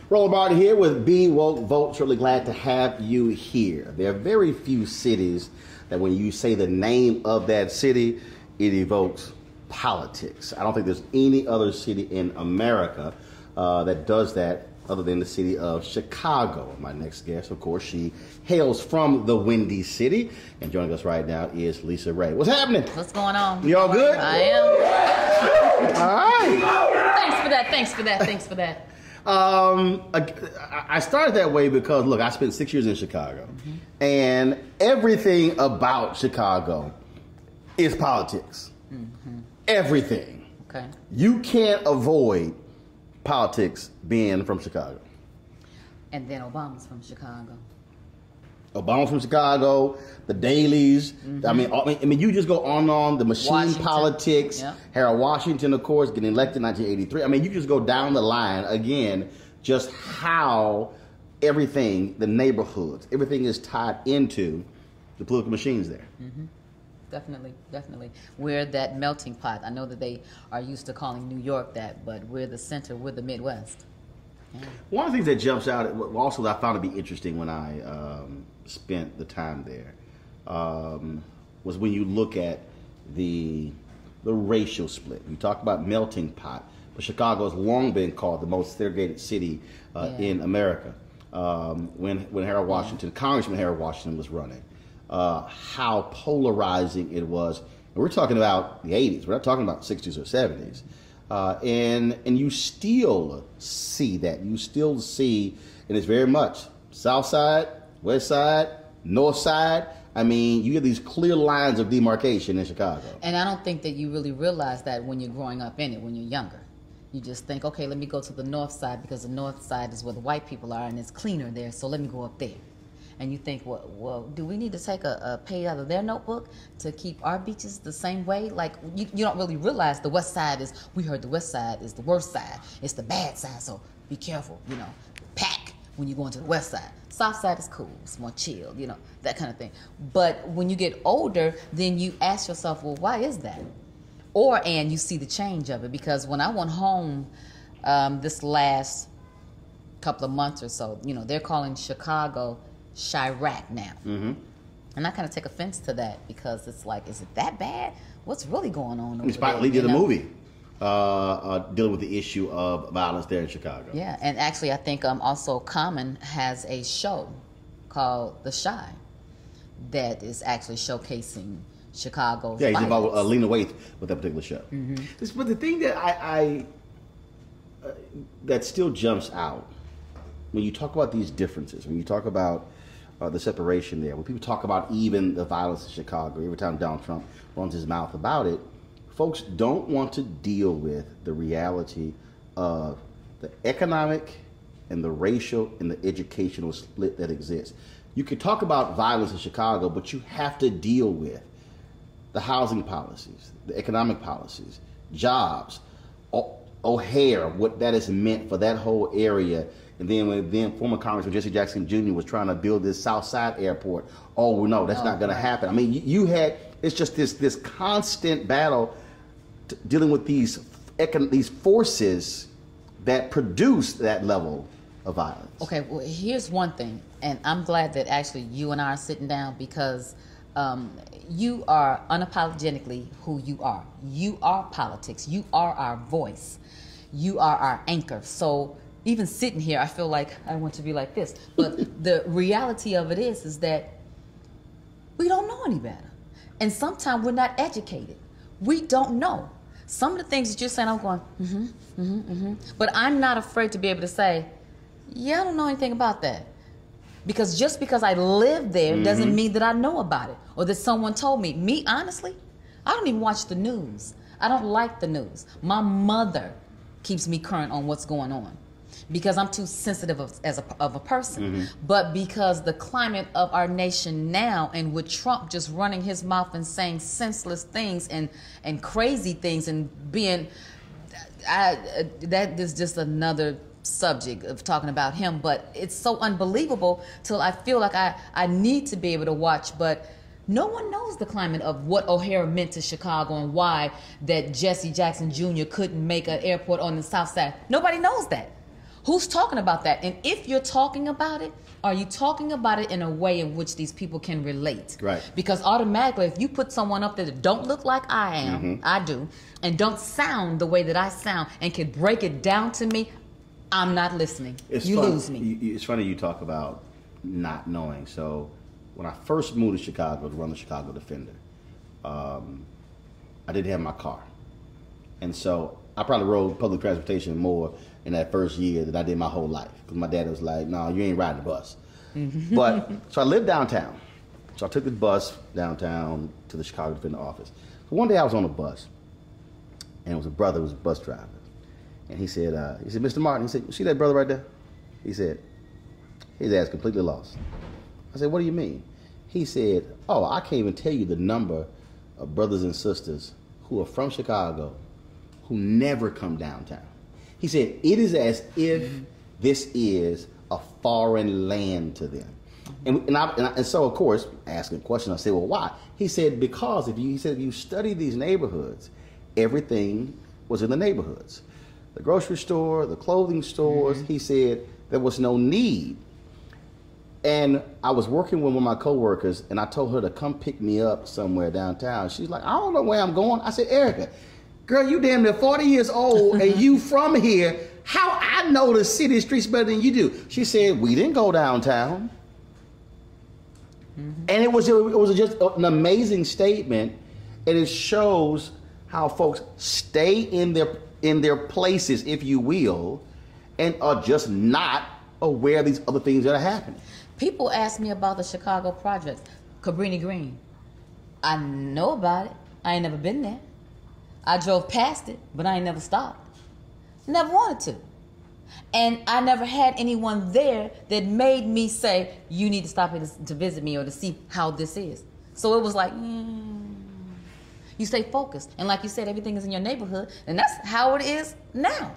Roland Martin here with Be Woke Vote. Really glad to have you here. There are very few cities that when you say the name of that city, it evokes politics. I don't think there's any other city in America that does that other than the city of Chicago. My next guest, of course, she hails from the Windy City, and joining us right now is Lisa Ray. What's happening? What's going on? You all good? I am. All right. Thanks for that. Thanks for that. Thanks for that. I started that way because, look, I spent 6 years in Chicago, and everything about Chicago is politics. Everything. Okay. You can't avoid politics being from Chicago. And then Obama's from Chicago. Obama's from Chicago, the dailies. I mean, you just go on the machine Washington. politics. Yep. Harold Washington, of course, getting elected in 1983. I mean, you just go down the line again, just how everything, the neighborhoods, everything is tied into the political machines there. Definitely, definitely. We're that melting pot. I know that they are used to calling New York that, but we're the center, we're the Midwest. Yeah. One of the things that jumps out, also that I found to be interesting when I spent the time there, was when you look at the racial split. You talk about melting pot, but Chicago has long been called the most segregated city in America. When Harold Washington, Congressman Harold Washington was running, how polarizing it was. And we're talking about the 80s. We're not talking about 60s or 70s. And you still see that. You still see, and it's very much South Side, West Side, North Side. I mean, you have these clear lines of demarcation in Chicago. And I don't think that you really realize that when you're growing up in it, when you're younger. You just think, okay, let me go to the North Side because the North Side is where the white people are and it's cleaner there, so let me go up there. And you think, well, do we need to take a page out of their notebook to keep our beaches the same way? Like, you don't really realize the West Side is, we heard the West Side is the worst side. It's the bad side, so be careful, pack when you go into the West Side. South Side is cool, it's more chill, that kind of thing. But when you get older, then you ask yourself, well, why is that? And you see the change of it, because when I went home this last couple of months or so, they're calling Chicago Chirac now. And I kind of take offense to that because it's like, is it that bad? What's really going on over Spike there? Lee did a movie dealing with the issue of violence there in Chicago. Yeah, and actually I think also Common has a show called The Chi that is actually showcasing Chicago's Yeah, he's violence. involved with Lena Waithe with that particular show. But the thing that I that still jumps out when you talk about these differences, when you talk about the separation there, when people talk about even the violence in Chicago, every time Donald Trump runs his mouth about it, folks don't want to deal with the reality of the economic and the racial and the educational split that exists. You can talk about violence in Chicago, but you have to deal with the housing policies, the economic policies, jobs, O'Hare, what that has meant for that whole area. And then when former Congressman Jesse Jackson Jr. was trying to build this South Side airport, no, that's not going to happen. I mean, you had, it's just this constant battle dealing with these forces that produce that level of violence. Okay, well, here's one thing, and I'm glad that actually you and I are sitting down because you are unapologetically who you are. You are politics. You are our voice. You are our anchor. So even sitting here, I feel like I want to be like this. But the reality of it is that we don't know any better. And sometimes we're not educated. We don't know. Some of the things that you're saying, I'm going, But I'm not afraid to be able to say, yeah, I don't know anything about that. Because just because I live there doesn't mean that I know about it or that someone told me. Me, honestly, I don't even watch the news. I don't like the news. My mother keeps me current on what's going on because I'm too sensitive of a person. But because the climate of our nation now, and with Trump just running his mouth and saying senseless things and crazy things and being, that is just another subject of talking about him, but it's so unbelievable till I feel like I need to be able to watch, but no one knows the climate of what O'Hare meant to Chicago and why that Jesse Jackson Jr. couldn't make an airport on the South Side. Nobody knows that. Who's talking about that? And if you're talking about it, are you talking about it in a way in which these people can relate? Right. Because automatically, if you put someone up there that don't look like I am, I do, and don't sound the way that I sound and can break it down to me, I'm not listening. You fun, lose me. It's funny you talk about not knowing. So when I first moved to Chicago to run the Chicago Defender, I didn't have my car. And so I probably rode public transportation more in that first year than I did my whole life. Because my dad was like, no, you ain't riding the bus. But, so I lived downtown. So I took the bus downtown to the Chicago Defender office. So one day I was on a bus, and it was a brother who was a bus driver. And he said, Mr. Martin, he said, you see that brother right there? He said, his ass completely lost. I said, what do you mean? He said, oh, I can't even tell you the number of brothers and sisters who are from Chicago who never come downtown. He said, it is as if this is a foreign land to them. And so, of course, asking a question, I said, well, why? He said, because if you study these neighborhoods, everything was in the neighborhoods. The grocery store, the clothing stores. He said there was no need. And I was working with one of my coworkers, and I told her to come pick me up somewhere downtown. She's like, I don't know where I'm going. I said, Erica, girl, you damn near 40 years old, and you from here. How I know the city streets better than you do? She said, we didn't go downtown. And it was just an amazing statement, and it shows how folks stay in their places, if you will, and are just not aware of these other things that are happening. People ask me about the Chicago projects, Cabrini Green. I know about it. I ain't never been there. I drove past it, but I ain't never stopped. Never wanted to. And I never had anyone there that made me say, you need to stop here to visit me or to see how this is. So it was like, you stay focused. And like you said, everything is in your neighborhood. And that's how it is now.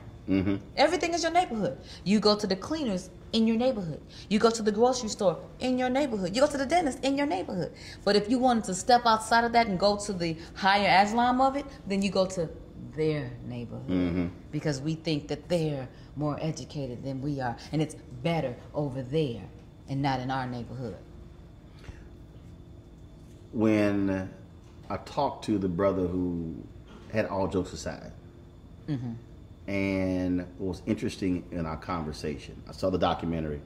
Everything is your neighborhood. You go to the cleaners in your neighborhood. You go to the grocery store in your neighborhood. You go to the dentist in your neighborhood. But if you wanted to step outside of that and go to the higher echelon of it, then you go to their neighborhood. Because we think that they're more educated than we are. And it's better over there and not in our neighborhood. When I talked to the brother who had all jokes aside, and what was interesting in our conversation, I saw the documentary,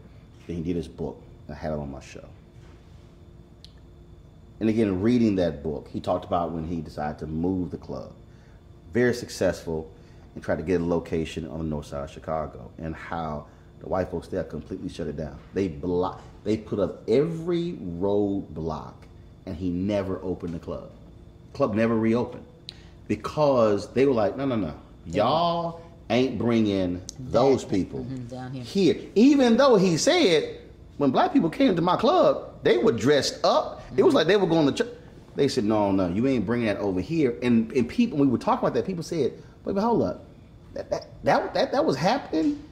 and he did his book. I had it on my show. And again, reading that book, he talked about when he decided to move the club. Very successful, and tried to get a location on the north side of Chicago, and how the white folks there completely shut it down. They put up every roadblock, and he never opened the club. Club never reopened because they were like, no, y'all ain't bringing those people down here. Even though he said when black people came to my club, they were dressed up. It was like they were going to church. They said, no, you ain't bringing that over here. And people, when we were talking about that, people said, wait, but hold up, that was happening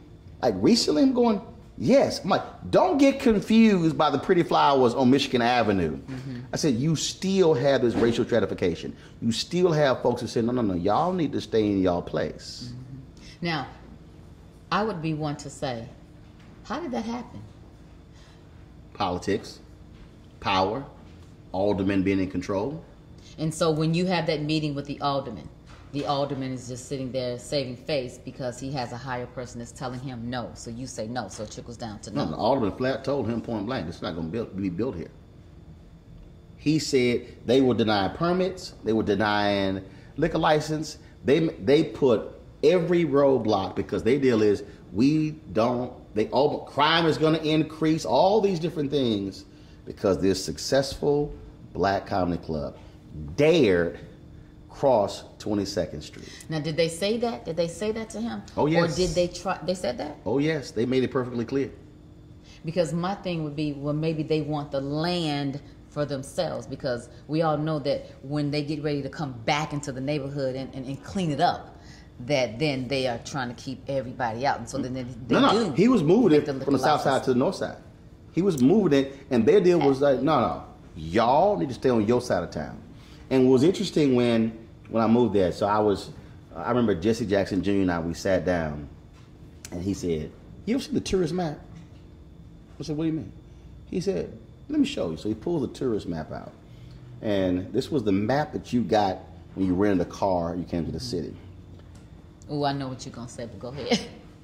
like recently. I'm going, yes. I'm like, don't get confused by the pretty flowers on Michigan Avenue. I said, you still have this racial stratification. You still have folks who say, no, y'all need to stay in y'all place. Now, I would be one to say, how did that happen? Politics, power, aldermen being in control. And so when you have that meeting with the alderman is just sitting there saving face because he has a higher person that's telling him no. So you say no, so it trickles down to no. No, the alderman flat told him point blank, it's not going to be built here. He said they were denying permits, they were denying liquor license. They put every roadblock because their deal is crime is going to increase, all these different things because this successful black comedy club dared cross 22nd Street. Now, did they say that? Did they say that to him? Oh, yes. Or did they try? They said that? Oh, yes. They made it perfectly clear. Because my thing would be, well, maybe they want the land for themselves, because we all know that when they get ready to come back into the neighborhood and clean it up, that then they are trying to keep everybody out. And so then they do. He was moving it from the south side to the north side. He was moving it, and their deal was like, no, y'all need to stay on your side of town. And what was interesting when I moved there, so I remember Jesse Jackson Jr. and we sat down, and he said, you ever see the tourist map? I said, what do you mean? He said, let me show you. So he pulled the tourist map out. And this was the map that you got when you rented a car, you came to the city. Oh, I know what you're going to say, but go ahead.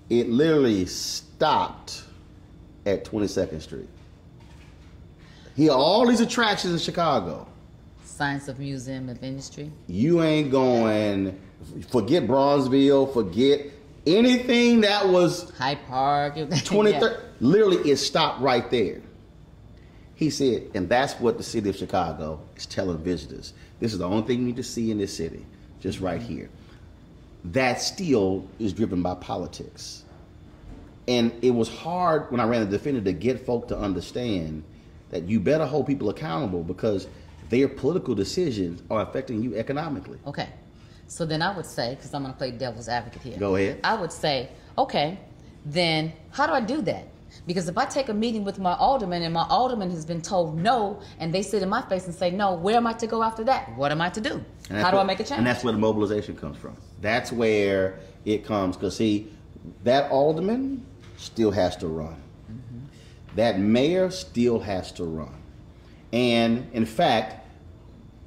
It literally stopped at 22nd Street. Here are all these attractions in Chicago. Science of Museum of Industry. You ain't going, forget Bronzeville, forget anything that was Hyde Park. 23rd. Yeah. Literally, it stopped right there. He said, and that's what the city of Chicago is telling visitors. This is the only thing you need to see in this city, just right here. That still is driven by politics. And it was hard when I ran the Defender to get folk to understand that you better hold people accountable because their political decisions are affecting you economically. Okay. So then I would say, because I'm going to play devil's advocate here. Go ahead. I would say, okay, then how do I do that? Because if I take a meeting with my alderman and my alderman has been told no, and they sit in my face and say no, where am I to go after that? What am I to do? How do I make a change? And that's where the mobilization comes from. That's where it comes. Because see, that alderman still has to run. Mm-hmm. That mayor still has to run. And in fact,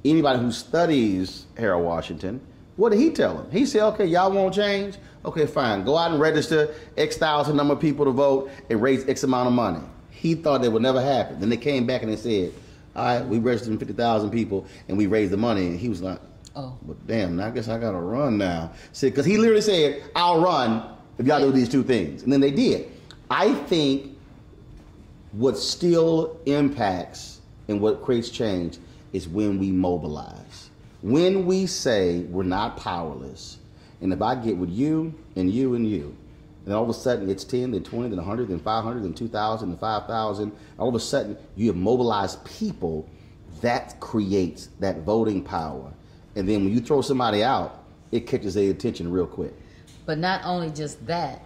anybody who studies Harold Washington, what did he tell them? He said, okay, y'all won't change? Okay, fine. Go out and register X thousand number of people to vote and raise X amount of money. He thought that would never happen. Then they came back and they said, all right, we registered 50,000 people and we raised the money. And he was like, oh, but damn, I guess I got to run now. See, because he literally said, I'll run if y'all do these two things. And then they did. I think what still impacts and what creates change is when we mobilize. When we say we're not powerless, and if I get with you and you and you, and all of a sudden it's 10, then 20, then 100, then 500, then 2,000, then 5,000, all of a sudden you have mobilized people, that creates that voting power. And then when you throw somebody out, it catches their attention real quick. But not only just that,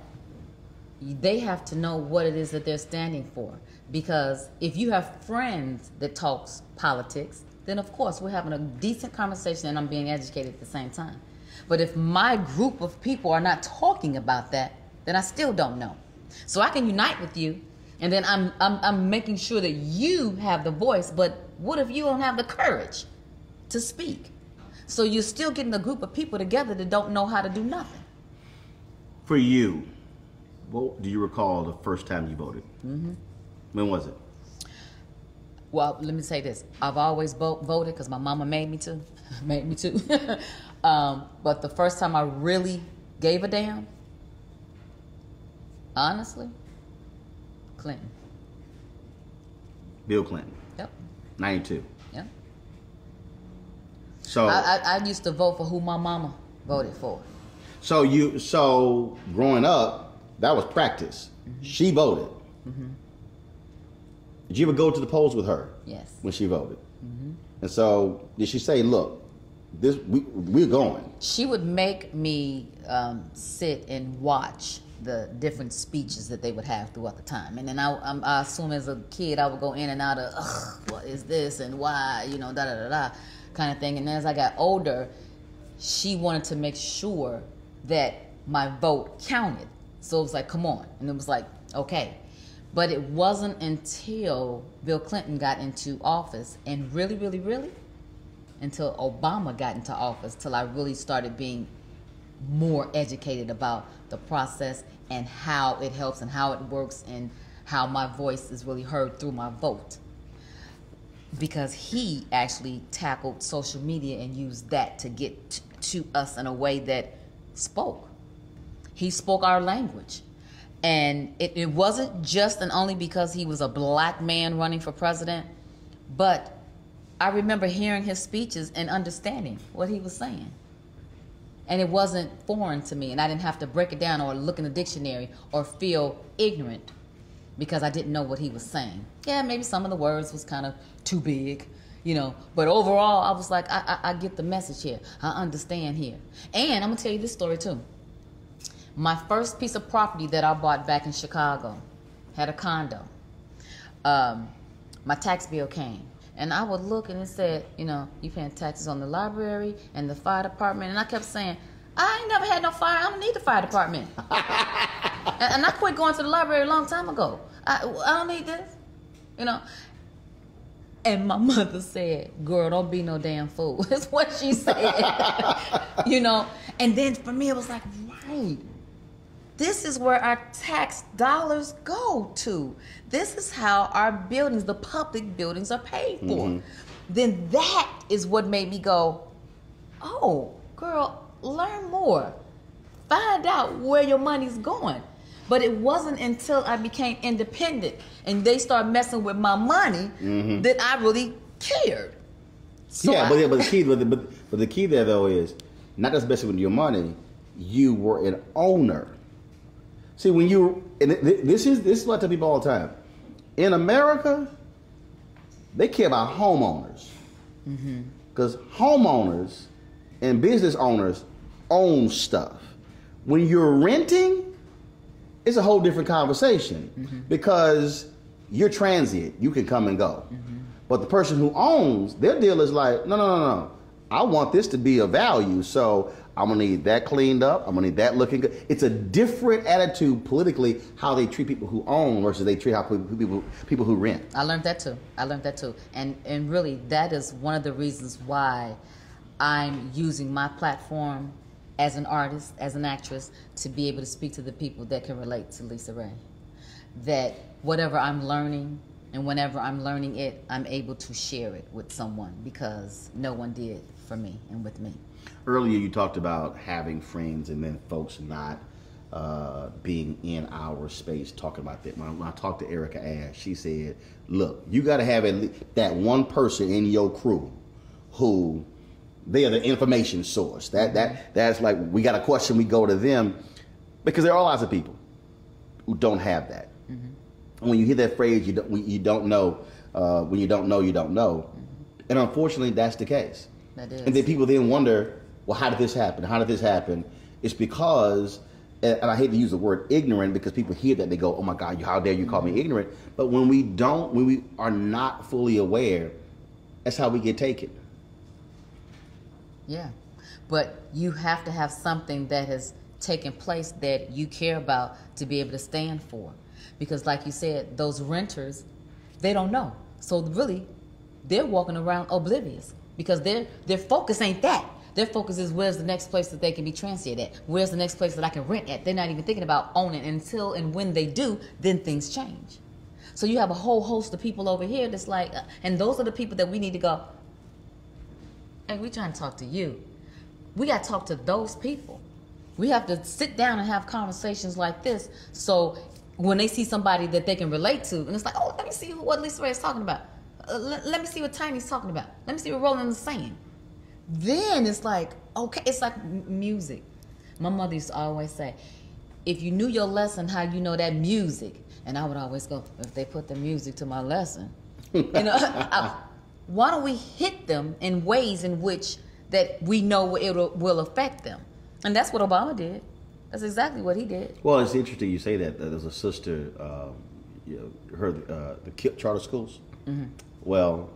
they have to know what it is that they're standing for. Because if you have friends that talks politics, then of course we're having a decent conversation and I'm being educated at the same time. But if my group of people are not talking about that, then I still don't know. So I can unite with you, and then I'm making sure that you have the voice, but what if you don't have the courage to speak? So you're still getting a group of people together that don't know how to do nothing. For you, what do you recall the first time you voted? Mm-hmm. When was it? Well, let me say this. I've always voted because my mama made me to. But the first time I really gave a damn, honestly, Clinton. Bill Clinton. Yep. 92. Yep. So I used to vote for who my mama voted for. So growing up, that was practice. Mm-hmm. She voted. Mm-hmm. Did you ever go to the polls with her? Yes. When she voted. Mm-hmm. And so did she say, look, we're going? She would make me sit and watch the different speeches that they would have throughout the time. And then I assume as a kid I would go in and out of, what is this and why, da-da-da-da kind of thing. And as I got older, she wanted to make sure that my vote counted. So it was like, come on. And it was like, okay. But it wasn't until Bill Clinton got into office, and really, really, really, until Obama got into office, till I really started being more educated about the process and how it helps and how it works and how my voice is really heard through my vote. Because he actually tackled social media and used that to get to us in a way that spoke. He spoke our language. And it wasn't just and only because he was a black man running for president, but I remember hearing his speeches and understanding what he was saying. And it wasn't foreign to me, and I didn't have to break it down or look in the dictionary or feel ignorant because I didn't know what he was saying. Yeah, maybe some of the words was kind of too big, but overall I was like, I get the message here. I understand here. And I'm going to tell you this story too. My first piece of property that I bought back in Chicago had a condo. My tax bill came. And I would look and it said, you paying taxes on the library and the fire department. And I kept saying, I ain't never had no fire. I don't need the fire department. and I quit going to the library a long time ago. I don't need this, And my mother said, girl, don't be no damn fool. That's what she said, And then for me, it was like, right. This is where our tax dollars go to. This is how our buildings, the public buildings, are paid for. Then that is what made me go, oh, girl, learn more. Find out where your money's going. But it wasn't until I became independent and they started messing with my money that I really cared. So but the key there though is not just messing with your money. You were an owner. See, when this is what I tell people all the time. In America, they care about homeowners because homeowners and business owners own stuff. When you're renting, it's a whole different conversation because you're transient. You can come and go. But the person who owns, their deal is like, no. I want this to be of value, so I'm going to need that cleaned up. I'm going to need that looking good. It's a different attitude politically how they treat people who own versus they treat how people who rent. I learned that too. And really, that is one of the reasons why I'm using my platform as an artist, as an actress, to be able to speak to the people that can relate to Lisa Ray. That whatever I'm learning and whenever I'm learning it, I'm able to share it with someone because no one did for me and with me. Earlier you talked about having friends and then folks not being in our space talking about that. When I talked to Erica Ash, she said, look, you got to have at least that one person in your crew who they are the information source. That's like, we got a question, we go to them, because there are lots of people who don't have that. When you hear that phrase, you don't know. When you don't know, you don't know. And unfortunately, that's the case. That is. And then people then wonder, well, how did this happen? How did this happen? It's because, and I hate to use the word ignorant because people hear that, they go, oh my God, how dare you call me ignorant? But when we are not fully aware, that's how we get taken. Yeah, but you have to have something that has taken place that you care about to be able to stand for. Because like you said, those renters, they don't know. So really, they're walking around oblivious because their focus ain't that. Their focus is where's the next place that they can be transient at? Where's the next place that I can rent at? They're not even thinking about owning until and when they do, then things change. So you have a whole host of people over here that's like, and those are the people that we need to go, hey, we're trying to talk to you. We got to talk to those people. We have to sit down and have conversations like this. So when they see somebody that they can relate to, and it's like, oh, let me see what Lisa Ray is talking about. Let me see what Tiny's talking about. Let me see what Roland is saying. Then it's like, okay, it's like music. My mother used to always say, if you knew your lesson, how you know that music? And I would always go, if they put the music to my lesson, why don't we hit them in ways in which that we know it will affect them? And that's what Obama did. That's exactly what he did. Well, it's interesting you say that. There's a sister, the KIPP charter schools. Well,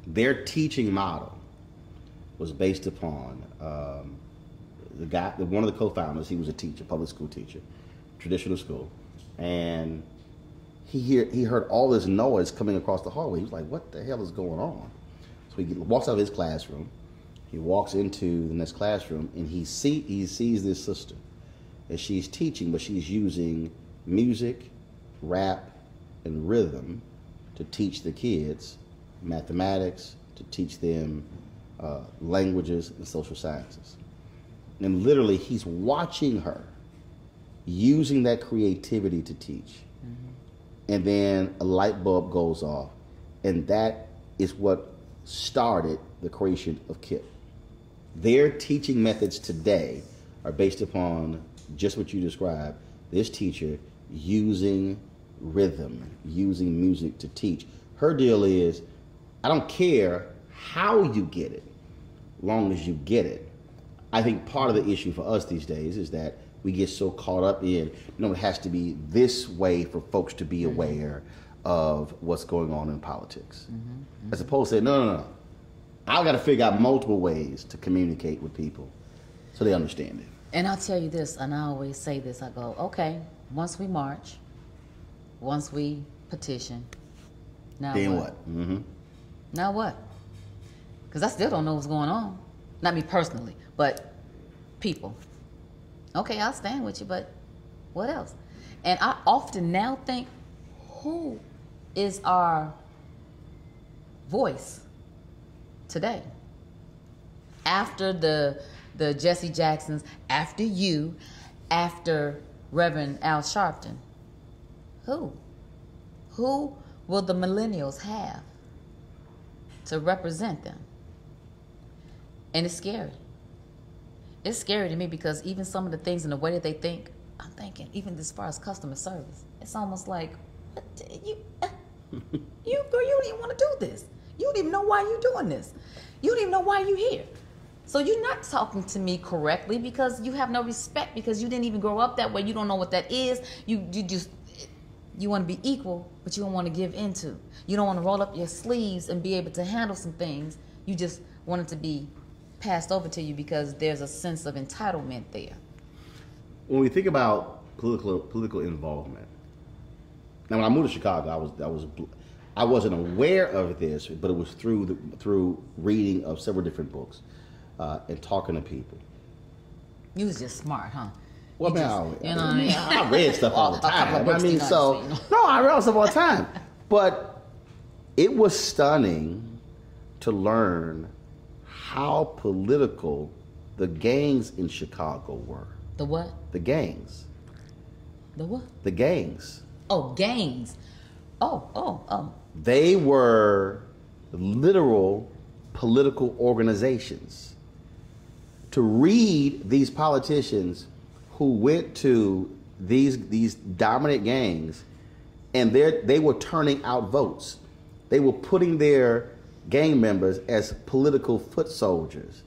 their teaching model was based upon one of the co-founders. He was a teacher, public school teacher, traditional school, and he heard all this noise coming across the hallway. He was like, "What the hell is going on?" So he walks out of his classroom. He walks into the next classroom, and he sees this sister, and she's teaching, but she's using music, rap, and rhythm to teach the kids mathematics, to teach them languages and social sciences. And literally, he's watching her using that creativity to teach. And then a light bulb goes off, and that is what started the creation of KIPP. Their teaching methods today are based upon just what you described. This teacher using rhythm, using music to teach. Her deal is, I don't care how you get it, long as you get it. I think part of the issue for us these days is that we get so caught up in, it has to be this way for folks to be aware of what's going on in politics. As opposed to, no. I've got to figure out multiple ways to communicate with people so they understand it. And I'll tell you this, and I always say this, I go, okay, once we march, once we petition, now then what? Now what? Because I still don't know what's going on. Not me personally, but people. Okay, I'll stand with you, but What else? And I often now think, who is our voice today? After the Jesse Jacksons, after you, after Reverend Al Sharpton, who will the millennials have to represent them? And it's scary. It's scary to me because even some of the things and the way that they think, I'm thinking, even as far as customer service, it's almost like, you don't even want to do this. You don't even know why you're doing this. You don't even know why you're here. So you're not talking to me correctly because you have no respect, because you didn't even grow up that way. You don't know what that is. You want to be equal, but you don't want to give into. You don't want to roll up your sleeves and be able to handle some things. You just want it to be passed over to you because there's a sense of entitlement there. When we think about political involvement, now when I moved to Chicago, I wasn't aware of this, but it was through reading of several different books and talking to people. You was just smart, huh? Well, I read stuff all the time. I read stuff all the time. But it was stunning to learn how political the gangs in Chicago were. The what? The gangs. The what? The gangs. Oh, gangs. Oh. They were literal political organizations. To read these politicians who went to these dominant gangs, and they were turning out votes. They were putting their gang members as political foot soldiers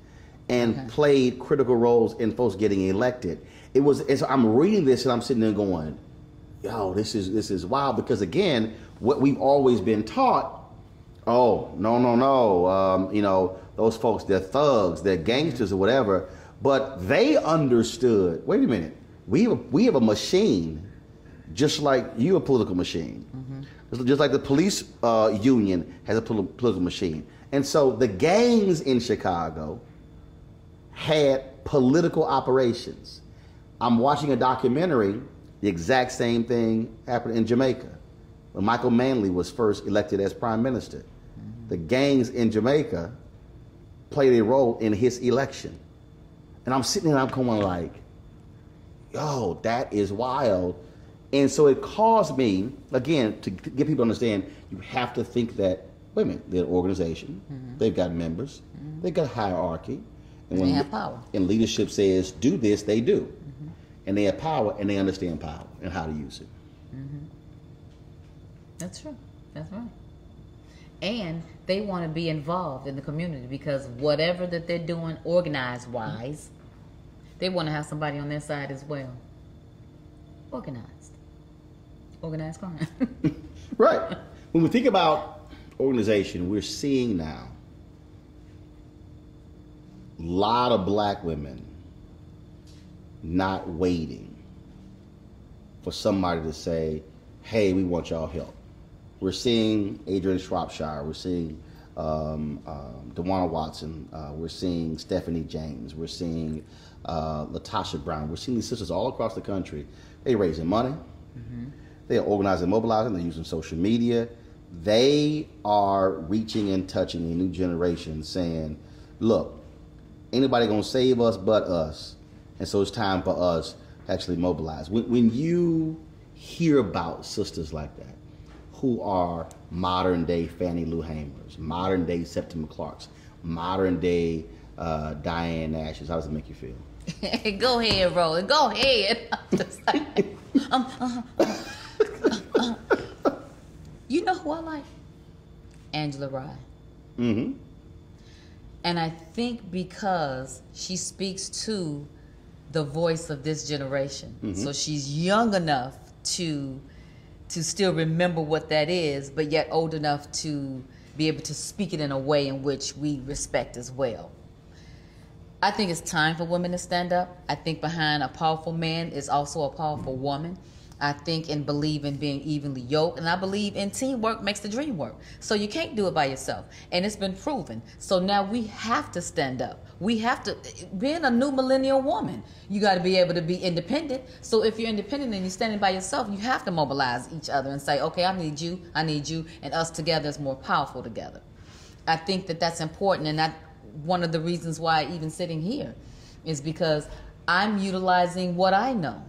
and played critical roles in folks getting elected. And so I'm reading this and I'm sitting there going, yo, this is wild, because again, what we've always been taught, no, those folks, they're thugs, they're gangsters or whatever, but they understood, wait a minute, we have a machine just like you, a political machine. Just like the police union has a political machine. And so the gangs in Chicago had political operations. I'm watching a documentary, the exact same thing happened in Jamaica when Michael Manley was first elected as prime minister. The gangs in Jamaica played a role in his election. And I'm sitting there and I'm going like, yo, that is wild. And so it caused me, again, to get people to understand, you have to think that, wait a minute, they're an organization, they've got members, they've got hierarchy. And they have power. And leadership says, do this, they do. And they have power, and they understand power and how to use it. That's true. That's right. And they want to be involved in the community because whatever that they're doing organized-wise, they want to have somebody on their side as well. Organized crime. Right. When we think about organization, we're seeing now a lot of black women not waiting for somebody to say, hey, we want y'all help. We're seeing Adrienne Shropshire. We're seeing DeWanna Watson. We're seeing Stephanie James. We're seeing Latasha Brown. We're seeing these sisters all across the country. They're raising money. They are organizing, mobilizing. They're using social media. They are reaching and touching a new generation saying, look, ain't nobody going to save us but us. And so it's time for us to actually mobilize. When you hear about sisters like that, who are modern day Fannie Lou Hamers, modern day Septima Clarks, modern day Diane Nashes, how does it make you feel? Go ahead, Roland. Go ahead. I'm just like, you know who I like? Angela Rye. And I think because she speaks to the voice of this generation. So she's young enough to still remember what that is, but yet old enough to be able to speak it in a way in which we respect as well. I think it's time for women to stand up. I think behind a powerful man is also a powerful woman. I think and believe in being evenly yoked, and I believe in teamwork makes the dream work. So you can't do it by yourself, and it's been proven. So now we have to stand up. We have to, being a new millennial woman, you got to be able to be independent. So if you're independent and you're standing by yourself, you have to mobilize each other and say, okay, I need you, and us together is more powerful together. I think that that's important, and that one of the reasons why even sitting here is because I'm utilizing what I know.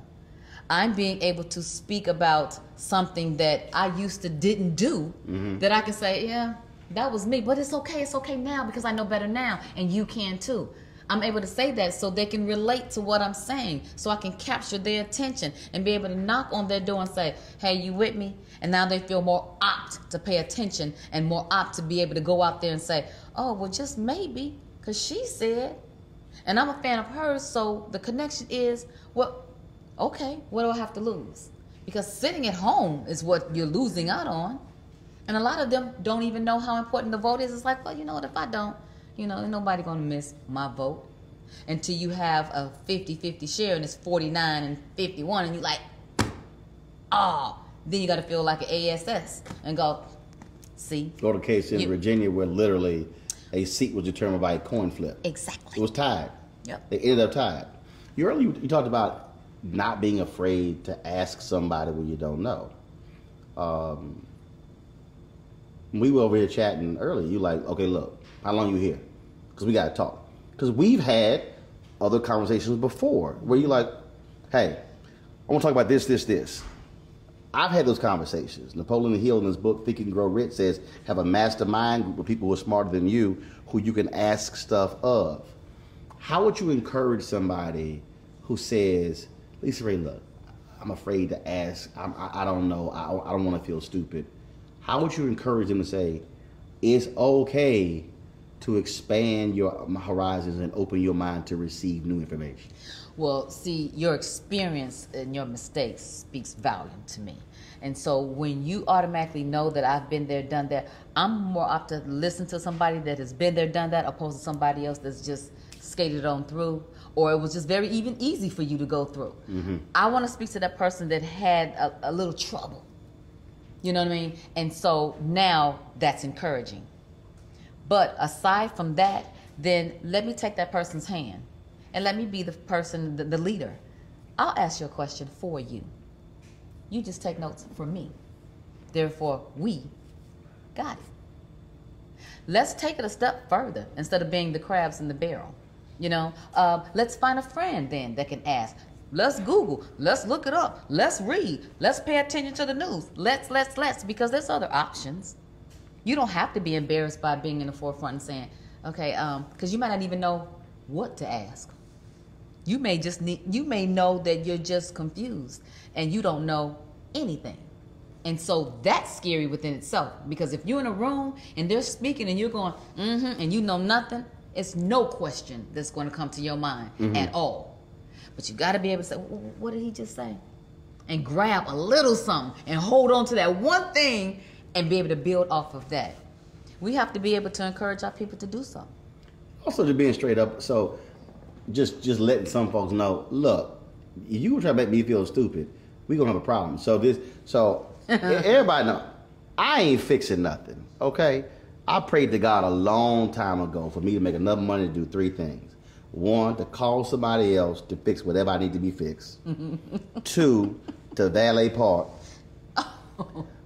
I'm being able to speak about something that I used to didn't do, that I can say, yeah, that was me, but it's okay now because I know better now, and you can too. I'm able to say that so they can relate to what I'm saying, so I can capture their attention and be able to knock on their door and say, hey, you with me? And now they feel more apt to pay attention and more apt to be able to go out there and say, oh, well, just maybe, because she said, and I'm a fan of hers, so the connection is, well, okay, what do I have to lose? Because sitting at home is what you're losing out on. And a lot of them don't even know how important the vote is. It's like, well, you know what, if I don't, ain't nobody going to miss my vote. Until you have a 50-50 share and it's 49 and 51 and you're like, oh, then you got to feel like an ASS and go, see. Go to case in Virginia where literally a seat was determined by a coin flip. Exactly. It was tied. Yep. They ended up tied. You talked about not being afraid to ask somebody when you don't know. We were over here chatting earlier. You like, okay, look, how long you here? Because we got to talk. Because we've had other conversations before where you're like, hey, I want to talk about this. I've had those conversations. Napoleon Hill in his book, Think and Grow Rich, says, have a mastermind group of people who are smarter than you who you can ask stuff of. How would you encourage somebody who says, Lisa Ray, look, I'm afraid to ask. I don't know. I don't want to feel stupid. How would you encourage them to say, it's okay to expand your horizons and open your mind to receive new information? Well, see, your experience and your mistakes speaks volume to me. And so when you automatically know that I've been there, done that, I'm more apt to listen to somebody that has been there, done that, opposed to somebody else that's just skated on through, or it was just very even easy for you to go through. I want to speak to that person that had a little trouble. You know what I mean? And so now that's encouraging. But aside from that, then let me take that person's hand and let me be the person, the leader. I'll ask you a question for you. You just take notes for me. Therefore, we got it. Let's take it a step further instead of being the crabs in the barrel. Let's find a friend then that can ask. Let's Google. Let's look it up. Let's read. Let's pay attention to the news. Let's, because there's other options. You don't have to be embarrassed by being in the forefront and saying, okay, because you might not even know what to ask. You may know that you're just confused and you don't know anything. And so that's scary within itself, because if you're in a room and they're speaking and you're going, and you know nothing, it's no question that's going to come to your mind at all. But you got to be able to say, what did he just say? And grab a little something and hold on to that one thing and be able to build off of that. We have to be able to encourage our people to do so. Also, just being straight up. So just letting some folks know, look, if you try to make me feel stupid, we're going to have a problem. So everybody know, I ain't fixing nothing, okay? I prayed to God a long time ago for me to make enough money to do three things. One, to call somebody else to fix whatever I need to be fixed. Two, to valet park.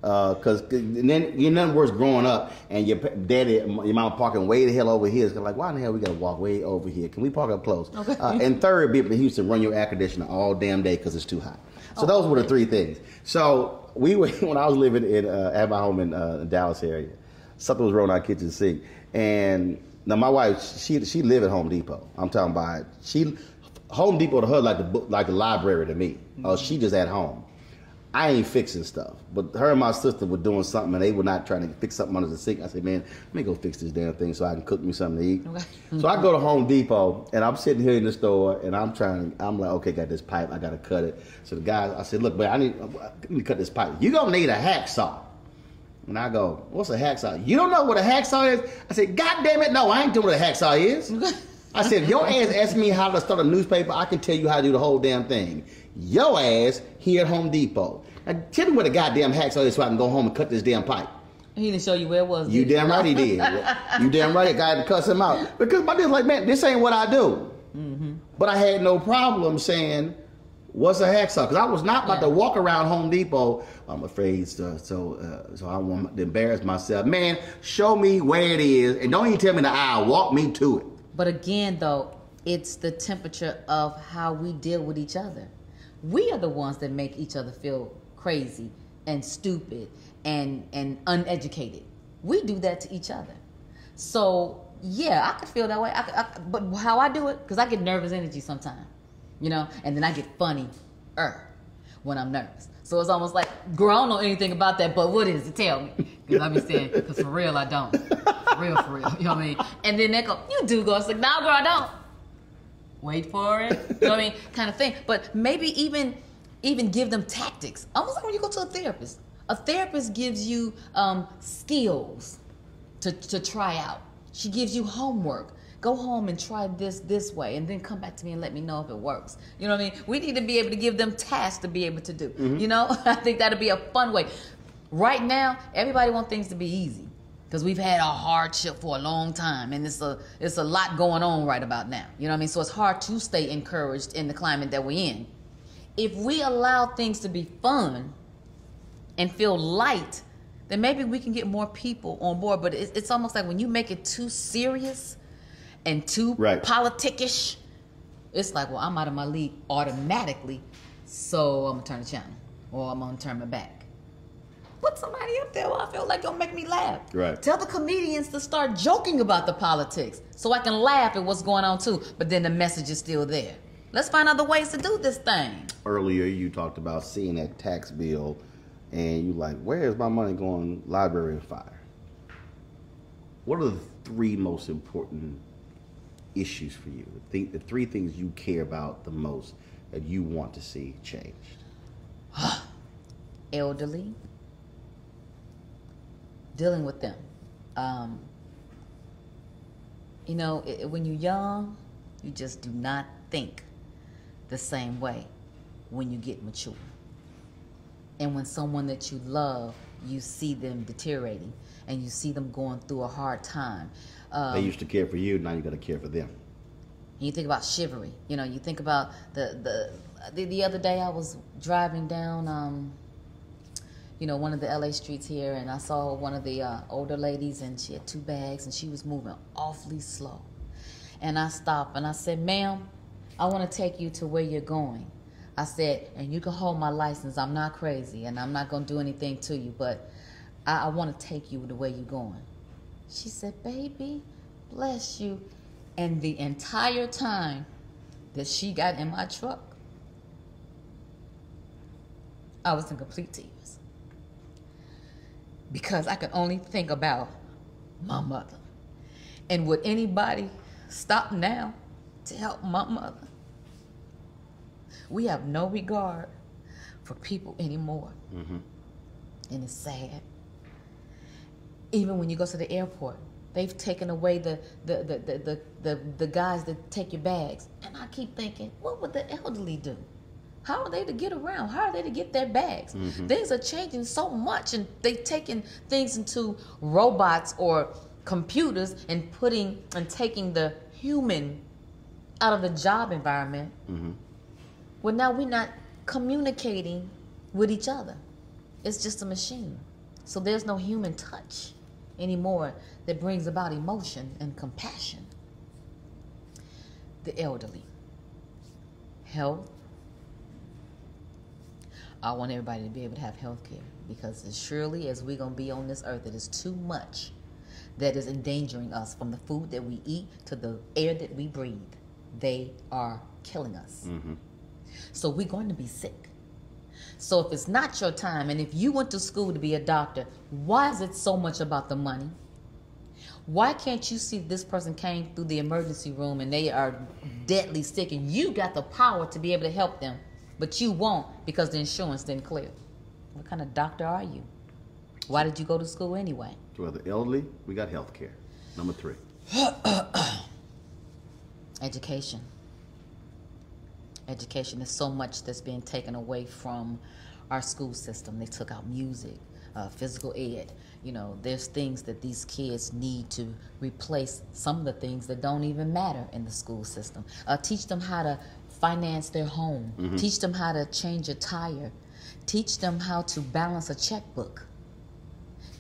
Because then you're nothing worse growing up and your daddy, your mama parking way the hell over here. It's like, why in the hell we got to walk way over here? Can we park up close? Okay. And third, be able to Houston, run your air conditioner all damn day because it's too hot. So those were the three things. So when I was living at my home in Dallas area, something was wrong in our kitchen sink. And now my wife, she lived at Home Depot. I'm talking about Home Depot to her like the library to me. She just at home. I ain't fixing stuff, but her and my sister were doing something, and they were not trying to fix something under the sink. I said, man, let me go fix this damn thing so I can cook me something to eat. Okay. So I go to Home Depot, and I'm sitting here in the store, and I'm like, okay, got this pipe, I got to cut it. So the guy, I said, look, man, I need to cut this pipe. You're going to need a hacksaw. And I go, what's a hacksaw? You don't know what a hacksaw is? I said, God damn it, no, I ain't doing what a hacksaw is. I said, if your ass asked me how to start a newspaper, I can tell you how to do the whole damn thing. Your ass here at Home Depot. Now, tell me where the goddamn hacksaw is so I can go home and cut this damn pipe. He didn't show you where it was. You damn right he did. You damn right I got to cuss him out. Because my dude's like, man, this ain't what I do. Mm-hmm. But I had no problem saying, what's a hacksaw? Because I was not about to walk around Home Depot. I'm afraid, so I don't want to embarrass myself. Man, show me where it is, and don't even tell me the aisle. Walk me to it. But again, though, it's the temperature of how we deal with each other. We are the ones that make each other feel crazy and stupid and uneducated. We do that to each other. So yeah, I could feel that way. But how I do it, because I get nervous energy sometimes, you know, and then I get funny when I'm nervous. So it's almost like, girl, I don't know anything about that, but what is it? Tell me. Because I be saying, because for real, I don't. For real, you know what I mean? And then they go, you do go. It's like, no, girl, I don't. Wait for it. You know what I mean? Kind of thing. But maybe even give them tactics. Almost like when you go to a therapist. A therapist gives you skills to try out. She gives you homework. Go home and try this way, and then come back to me and let me know if it works. You know what I mean? We need to be able to give them tasks to be able to do. Mm-hmm. You know, I think that'd be a fun way. Right now, everybody wants things to be easy because we've had a hardship for a long time, and it's a lot going on right about now. You know what I mean? So it's hard to stay encouraged in the climate that we're in. If we allow things to be fun and feel light, then maybe we can get more people on board. But it's almost like when you make it too serious and too politic-ish, it's like, well, I'm out of my league automatically, so I'm gonna turn the channel or I'm gonna turn my back. Put somebody up there where I feel like it'll make me laugh. Right. Tell the comedians to start joking about the politics so I can laugh at what's going on too, but then the message is still there. Let's find other ways to do this thing. Earlier you talked about seeing that tax bill and you like, where is my money going? Library and fire. What are the three most important issues for you? The three things you care about the most that you want to see changed? Elderly. Dealing with them. You know, when you're young, you just do not think the same way when you get mature. And when someone that you love, you see them deteriorating and you see them going through a hard time. They used to care for you, now you got to care for them. You think about chivalry. You know, you think about the other day I was driving down, you know, one of the LA streets here, and I saw one of the older ladies, and she had 2 bags, and she was moving awfully slow. And I stopped, and I said, ma'am, I want to take you to where you're going. I said, and you can hold my license. I'm not crazy, and I'm not going to do anything to you, but I want to take you the way you're going. She said, baby, bless you. And the entire time that she got in my truck, I was in complete tears. Because I could only think about my mother. And would anybody stop now to help my mother? We have no regard for people anymore. Mm-hmm. And it's sad. Even when you go to the airport, they've taken away the guys that take your bags. And I keep thinking, what would the elderly do? How are they to get around? How are they to get their bags? Mm-hmm. Things are changing so much, and they've taken things into robots or computers and taking the human out of the job environment. Mm-hmm. Well, now we're not communicating with each other. It's just a machine. So there's no human touch anymore that brings about emotion and compassion. The elderly. Health. I want everybody to be able to have health care, because as surely as we're going to be on this earth, it is too much that is endangering us, from the food that we eat to the air that we breathe. They are killing us. Mm-hmm. So we're going to be sick. So if it's not your time, and if you went to school to be a doctor, why is it so much about the money? Why can't you see this person came through the emergency room and they are deadly sick, and you got the power to be able to help them, but you won't because the insurance didn't clear? What kind of doctor are you? Why did you go to school anyway? To the elderly, we got health care. Number 3. Education. Education. There's so much that's being taken away from our school system. They took out music, physical ed. You know, there's things that these kids need to replace some of the things that don't even matter in the school system. Teach them how to finance their home. Mm-hmm. Teach them how to change a tire. Teach them how to balance a checkbook.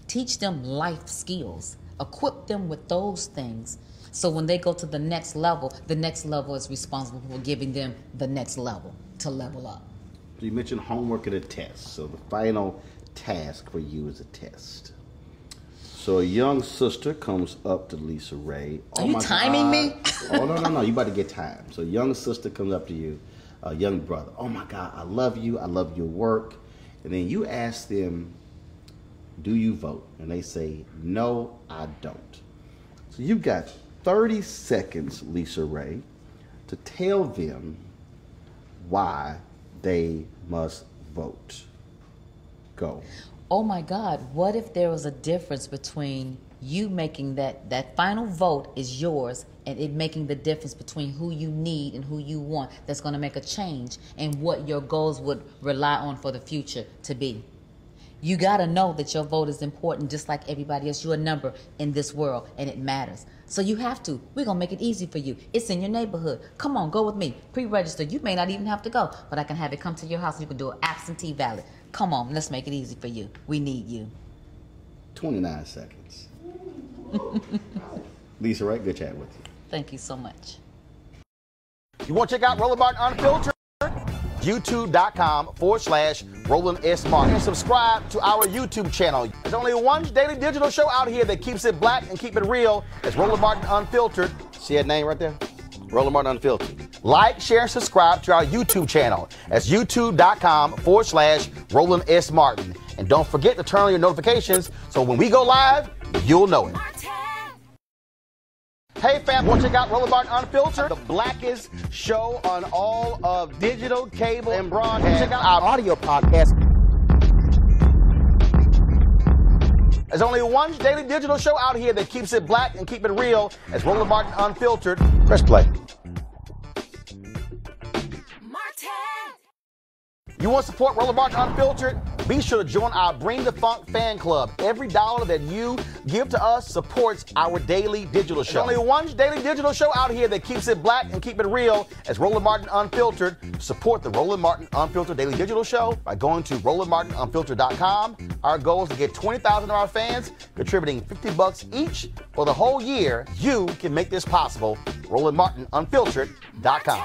Teach them life skills. Equip them with those things. So when they go to the next level is responsible for giving them the next level to level up. You mentioned homework and a test. So the final task for you is a test. So a young sister comes up to Lisa Ray. Are you timing me? Oh, no. You about to get time. So a young sister comes up to you, a young brother. Oh, my God, I love you. I love your work. And then you ask them, do you vote? And they say, no, I don't. So you've got 30 seconds, Lisa Ray, to tell them why they must vote. Go. Oh my God, what if there was a difference between you making that final vote is yours and it making the difference between who you need and who you want that's going to make a change and what your goals would rely on for the future to be? You got to know that your vote is important just like everybody else. You're a number in this world and it matters. So you have to. We're going to make it easy for you. It's in your neighborhood. Come on, go with me. Pre-register. You may not even have to go, but I can have it come to your house and you can do an absentee ballot. Come on, let's make it easy for you. We need you. 29 seconds. Lisa Ray, good chat with you. Thank you so much. You want to check out Roland Martin Unfiltered? YouTube.com/Roland S. Martin. And subscribe to our YouTube channel. There's only one daily digital show out here that keeps it black and keep it real. It's Roland Martin Unfiltered. See that name right there? Roland Martin Unfiltered. Like, share, and subscribe to our YouTube channel. That's YouTube.com/Roland S. Martin. And don't forget to turn on your notifications so when we go live, you'll know it. Hey fam, want to check out Roland Martin Unfiltered? The blackest show on all of digital, cable, and broadcast. Check out our audio podcast. There's only one daily digital show out here that keeps it black and keep it real. It's Roland Martin Unfiltered. Press play. You want to support Roland Martin Unfiltered? Be sure to join our Bring the Funk fan club. Every dollar that you give to us supports our daily digital show. There's only one daily digital show out here that keeps it black and keep it real. It's Roland Martin Unfiltered. Support the Roland Martin Unfiltered daily digital show by going to RolandMartinUnfiltered.com. Our goal is to get 20,000 of our fans contributing $50 each for the whole year. You can make this possible. RolandMartinUnfiltered.com.